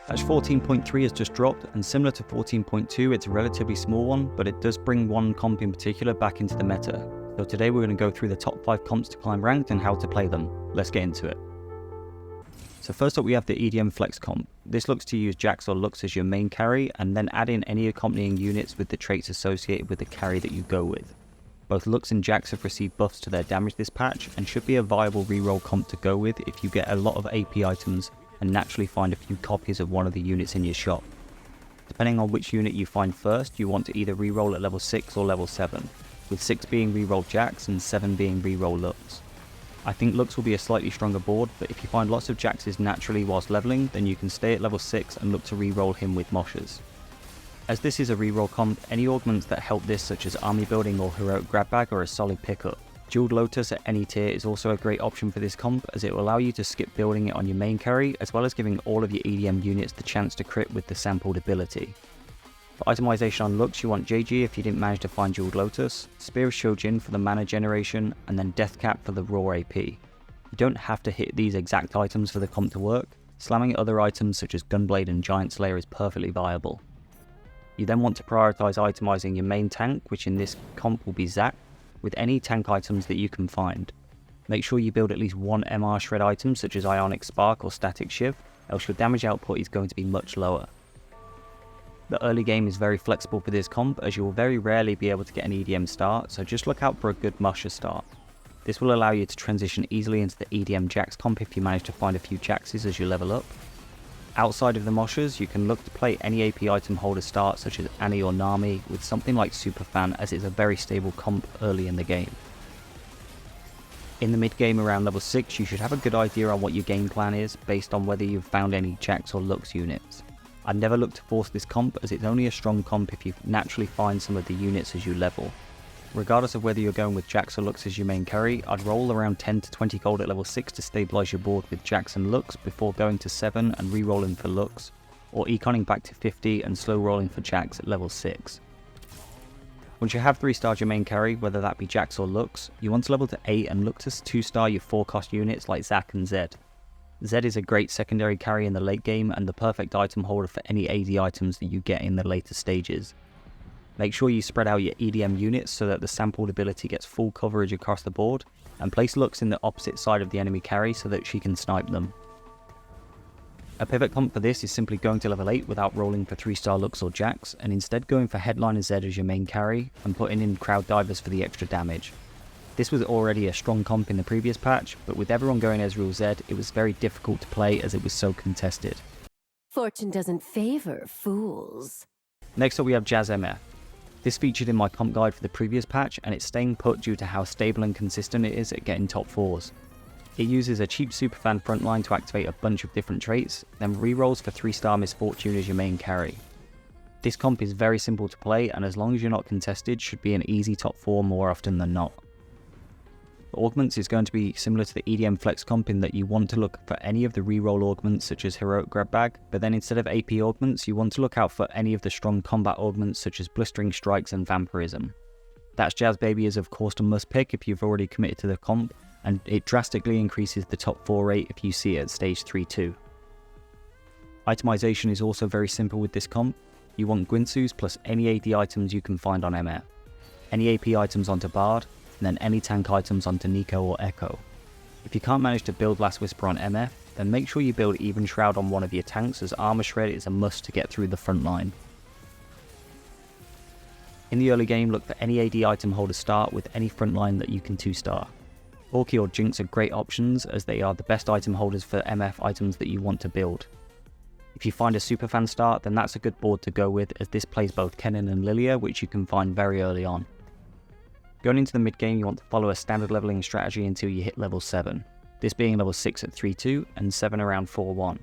Patch 14.3 has just dropped, and similar to 14.2, it's a relatively small one, but it does bring one comp in particular back into the meta. So today we're going to go through the top 5 comps to climb ranked and how to play them. Let's get into it. So first up we have the EDM Flex comp. This looks to use Jax or Lux as your main carry, and then add in any accompanying units with the traits associated with the carry that you go with. Both Lux and Jax have received buffs to their damage this patch, and should be a viable reroll comp to go with if you get a lot of AP items and naturally find a few copies of one of the units in your shop. Depending on which unit you find first, you want to either reroll at level 6 or level 7, with 6 being reroll Jax and 7 being reroll Lux. I think Lux will be a slightly stronger board, but if you find lots of Jaxes naturally whilst leveling, then you can stay at level 6 and look to reroll him with Moshes. As this is a reroll comp, any augments that help this, such as army building or heroic grab bag, are a solid pickup. Jeweled Lotus at any tier is also a great option for this comp, as it will allow you to skip building it on your main carry, as well as giving all of your EDM units the chance to crit with the sampled ability. For itemization on Lux, you want JG if you didn't manage to find Jeweled Lotus, Spear of Shojin for the mana generation, and then Death Cap for the raw AP. You don't have to hit these exact items for the comp to work. Slamming other items such as Gunblade and Giant Slayer is perfectly viable. You then want to prioritize itemizing your main tank, which in this comp will be Zac, with any tank items that you can find. Make sure you build at least one MR shred item such as Ionic Spark or Static Shiv, else your damage output is going to be much lower. The early game is very flexible for this comp, as you will very rarely be able to get an EDM start, so just look out for a good Musher start. This will allow you to transition easily into the EDM Jax comp if you manage to find a few Jaxes as you level up. Outside of the Moshers, you can look to play any AP item holder start such as Annie or Nami with something like Superfan, as it's a very stable comp early in the game. In the mid game around level 6, you should have a good idea on what your game plan is based on whether you've found any Jax or Lux units. I'd never look to force this comp, as it's only a strong comp if you naturally find some of the units as you level. Regardless of whether you're going with Jax or Lux as your main carry, I'd roll around 10 to 20 gold at level 6 to stabilise your board with Jax and Lux before going to 7 and re-rolling for Lux, or econing back to 50 and slow rolling for Jax at level 6. Once you have 3-starred your main carry, whether that be Jax or Lux, you want to level to 8 and look to 2-star your 4-cost units like Zac and Zed. Zed is a great secondary carry in the late game and the perfect item holder for any AD items that you get in the later stages. Make sure you spread out your EDM units so that the sampled ability gets full coverage across the board, and place Lux in the opposite side of the enemy carry so that she can snipe them. A pivot comp for this is simply going to level 8 without rolling for 3-star Lux or Jax, and instead going for Headliner Zed as your main carry, and putting in Crowd Divers for the extra damage. This was already a strong comp in the previous patch, but with everyone going Ezreal Zed, it was very difficult to play as it was so contested. Fortune doesn't favor fools. Next up we have Jazz MF. This featured in my comp guide for the previous patch, and it's staying put due to how stable and consistent it is at getting top 4s. It uses a cheap Superfan frontline to activate a bunch of different traits, then rerolls for 3-star Misfortune as your main carry. This comp is very simple to play, and as long as you're not contested, should be an easy top 4 more often than not. The augments is going to be similar to the EDM Flex comp in that you want to look for any of the reroll augments such as Heroic Grab Bag, but then instead of AP augments you want to look out for any of the strong combat augments such as Blistering Strikes and Vampirism. That's Jazz Baby is of course a must pick if you've already committed to the comp, and it drastically increases the top 4 rate if you see it at stage 3 too. Itemization is also very simple with this comp. You want Gwynsus plus any AD items you can find on MF, any AP items onto Bard, and then any tank items onto Nico or Echo. If you can't manage to build Last Whisper on MF, then make sure you build Even Shroud on one of your tanks, as Armor Shred is a must to get through the front line. In the early game, look for any AD item holder start with any front line that you can 2-star. Orki or Jinx are great options, as they are the best item holders for MF items that you want to build. If you find a Superfan start, then that's a good board to go with, as this plays both Kennen and Lilia, which you can find very early on. Going into the mid game, you want to follow a standard leveling strategy until you hit level 7, this being level 6 at 3-2 and 7 around 4-1.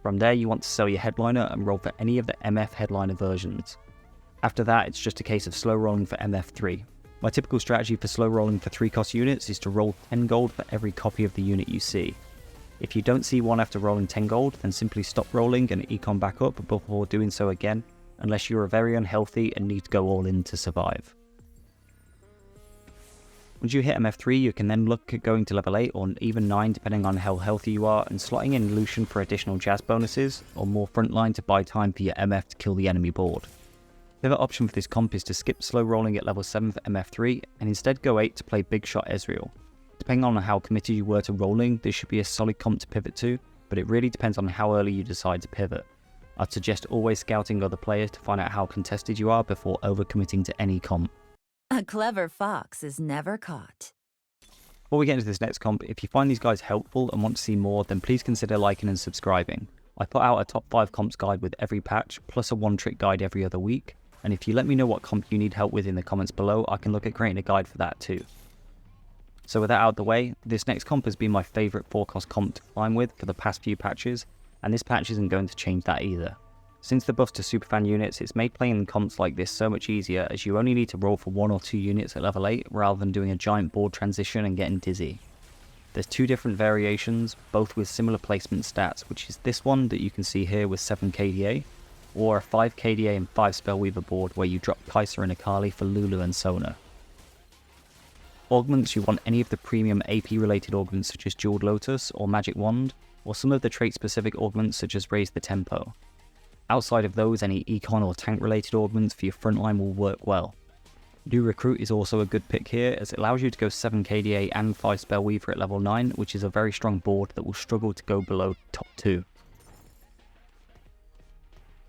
From there you want to sell your headliner and roll for any of the MF headliner versions. After that it's just a case of slow rolling for MF3. My typical strategy for slow rolling for 3-cost units is to roll 10 gold for every copy of the unit you see. If you don't see one after rolling 10 gold, then simply stop rolling and econ back up before doing so again, unless you are very unhealthy and need to go all in to survive. Once you hit MF3, you can then look at going to level 8 or even 9 depending on how healthy you are, and slotting in Lucian for additional jazz bonuses, or more frontline to buy time for your MF to kill the enemy board. The other option for this comp is to skip slow rolling at level 7 for MF3 and instead go 8 to play Bigshot Ezreal. Depending on how committed you were to rolling, this should be a solid comp to pivot to, but it really depends on how early you decide to pivot. I'd suggest always scouting other players to find out how contested you are before overcommitting to any comp. A clever fox is never caught. Before we get into this next comp, if you find these guys helpful and want to see more, then please consider liking and subscribing. I put out a top 5 comps guide with every patch, plus a one-trick guide every other week, and if you let me know what comp you need help with in the comments below, I can look at creating a guide for that too. So with that out of the way, this next comp has been my favourite 4-cost comp to climb with for the past few patches, and this patch isn't going to change that either. Since the buffs to superfan units, it's made playing comps like this so much easier, as you only need to roll for 1 or 2 units at level 8 rather than doing a giant board transition and getting dizzy. There's 2 different variations, both with similar placement stats, which is this one that you can see here with 7 KDA, or a 5 KDA and 5 Spellweaver board where you drop Kai'Sa and Akali for Lulu and Sona. Augments, you want any of the premium AP related augments such as Jeweled Lotus or Magic Wand, or some of the trait specific augments such as Raise the Tempo. Outside of those, any econ or tank related augments for your frontline will work well. New Recruit is also a good pick here, as it allows you to go 7 KDA and 5 Spellweaver at level 9, which is a very strong board that will struggle to go below top 2.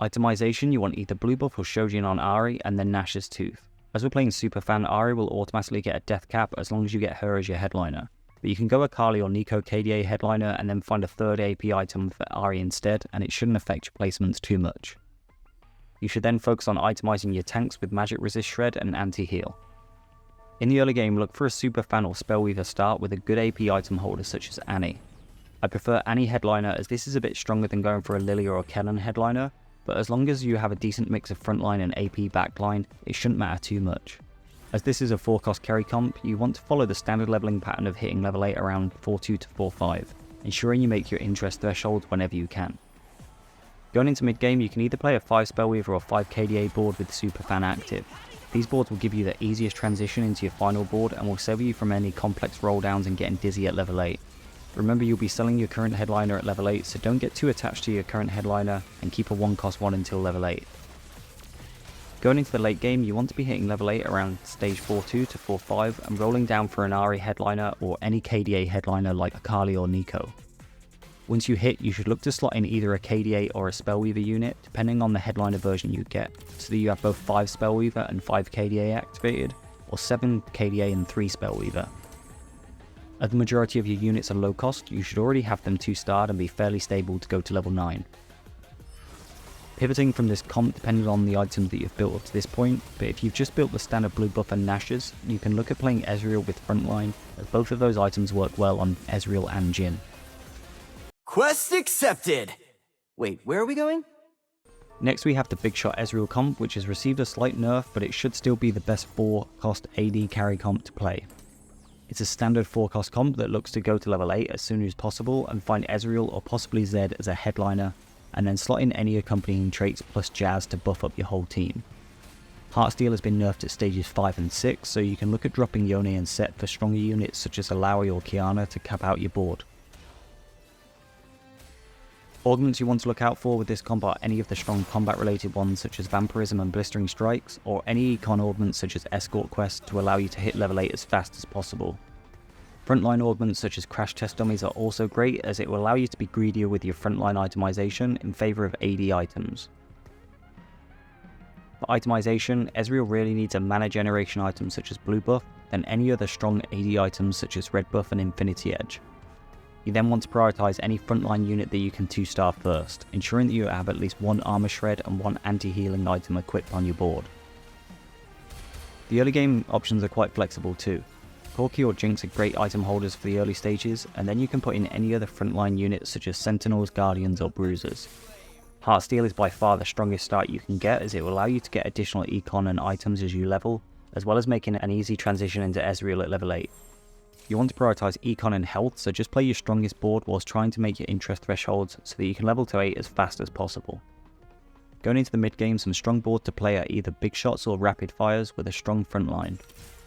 Itemization, you want either Blue Buff or Shojin on Ahri and then Nash's Tooth. As we're playing Superfan, Ahri will automatically get a death cap as long as you get her as your headliner. But you can go Akali or Nico KDA headliner and then find a 3rd AP item for Ahri instead, and it shouldn't affect your placements too much. You should then focus on itemizing your tanks with Magic Resist Shred and Anti-Heal. In the early game, look for a Superfan or Spellweaver start with a good AP item holder such as Annie. I prefer Annie headliner as this is a bit stronger than going for a Lilia or Kellen headliner, but as long as you have a decent mix of frontline and AP backline, it shouldn't matter too much. As this is a 4-cost carry comp, you want to follow the standard leveling pattern of hitting level 8 around 4.2 to 4.5, ensuring you make your interest threshold whenever you can. Going into mid game, you can either play a 5 Spellweaver or 5 KDA board with Superfan active. These boards will give you the easiest transition into your final board and will save you from any complex roll downs and getting dizzy at level 8. Remember, you'll be selling your current headliner at level 8, so don't get too attached to your current headliner and keep a 1-cost one until level 8. Going into the late game, you want to be hitting level 8 around stage 4.2 to 4.5 and rolling down for an Ahri headliner or any KDA headliner like Akali or Nico. Once you hit, you should look to slot in either a KDA or a Spellweaver unit, depending on the headliner version you get, so that you have both 5 Spellweaver and 5 KDA activated, or 7 KDA and 3 Spellweaver. As the majority of your units are low cost, you should already have them 2-starred and be fairly stable to go to level 9. Pivoting from this comp depended on the items that you've built up to this point, but if you've just built the standard Blue Buff and Nash's, you can look at playing Ezreal with Frontline, as both of those items work well on Ezreal and Jhin. Quest accepted! Wait, where are we going? Next we have the Bigshot Ezreal comp, which has received a slight nerf, but it should still be the best 4-cost AD carry comp to play. It's a standard 4-cost comp that looks to go to level 8 as soon as possible and find Ezreal or possibly Zed as a headliner, and then slot in any accompanying traits plus Jazz to buff up your whole team. Heartsteel has been nerfed at stages 5 and 6, so you can look at dropping Yone and Set for stronger units such as Alawi or Kiana to cap out your board. Augments you want to look out for with this comp are any of the strong combat related ones such as Vampirism and Blistering Strikes, or any econ augments such as Escort Quest to allow you to hit level 8 as fast as possible. Frontline augments such as Crash Test Dummies are also great, as it will allow you to be greedier with your frontline itemization in favour of AD items. For itemization, Ezreal really needs a mana generation item such as Blue Buff, then any other strong AD items such as Red Buff and Infinity Edge. You then want to prioritise any frontline unit that you can 2-star first, ensuring that you have at least 1 Armor Shred and 1 anti-healing item equipped on your board. The early game options are quite flexible too. Corki or Jinx are great item holders for the early stages, and then you can put in any other frontline units such as Sentinels, Guardians or Bruisers. Heartsteel is by far the strongest start you can get, as it will allow you to get additional econ and items as you level, as well as making an easy transition into Ezreal at level 8. You want to prioritise econ and health, so just play your strongest board whilst trying to make your interest thresholds so that you can level to 8 as fast as possible. Going into the mid game, some strong board to play are either big shots or rapid fires with a strong front line.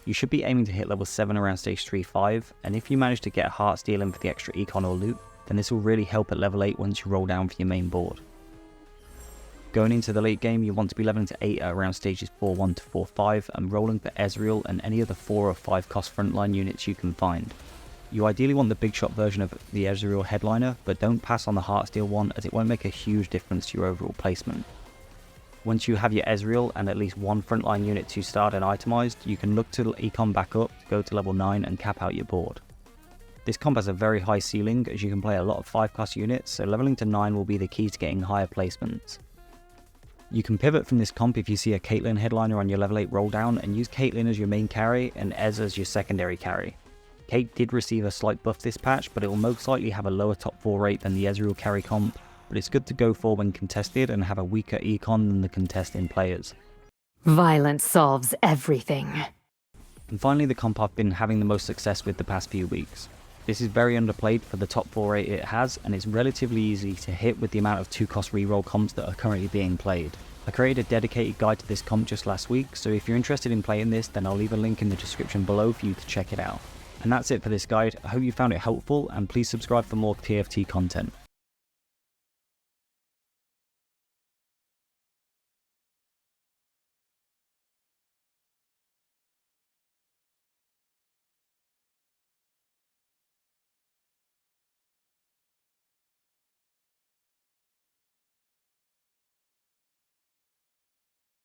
You should be aiming to hit level 7 around stage 3-5, and if you manage to get a heart steal in for the extra econ or loot, then this will really help at level 8 once you roll down for your main board. Going into the late game, you want to be leveling to 8 at around stages 4-1 to 4-5 and rolling for Ezreal and any of the 4 or 5 cost frontline units you can find. You ideally want the Bigshot version of the Ezreal headliner, but don't pass on the Heartsteel one as it won't make a huge difference to your overall placement. Once you have your Ezreal and at least one frontline unit 2-starred and itemized, you can look to econ back up to go to level 9 and cap out your board. This comp has a very high ceiling as you can play a lot of 5 cost units, so leveling to 9 will be the key to getting higher placements. You can pivot from this comp if you see a Caitlyn headliner on your level 8 roll down and use Caitlyn as your main carry and Ez as your secondary carry. Kate did receive a slight buff this patch, but it will most likely have a lower top 4 rate than the Ezreal carry comp, but it's good to go for when contested and have a weaker econ than the contesting players. Violence solves everything. And finally, the comp I've been having the most success with the past few weeks. This is very underplayed for the top 4 rate it has, and it's relatively easy to hit with the amount of 2-cost reroll comps that are currently being played. I created a dedicated guide to this comp just last week, so if you're interested in playing this, then I'll leave a link in the description below for you to check it out. And that's it for this guide. I hope you found it helpful, and please subscribe for more TFT content.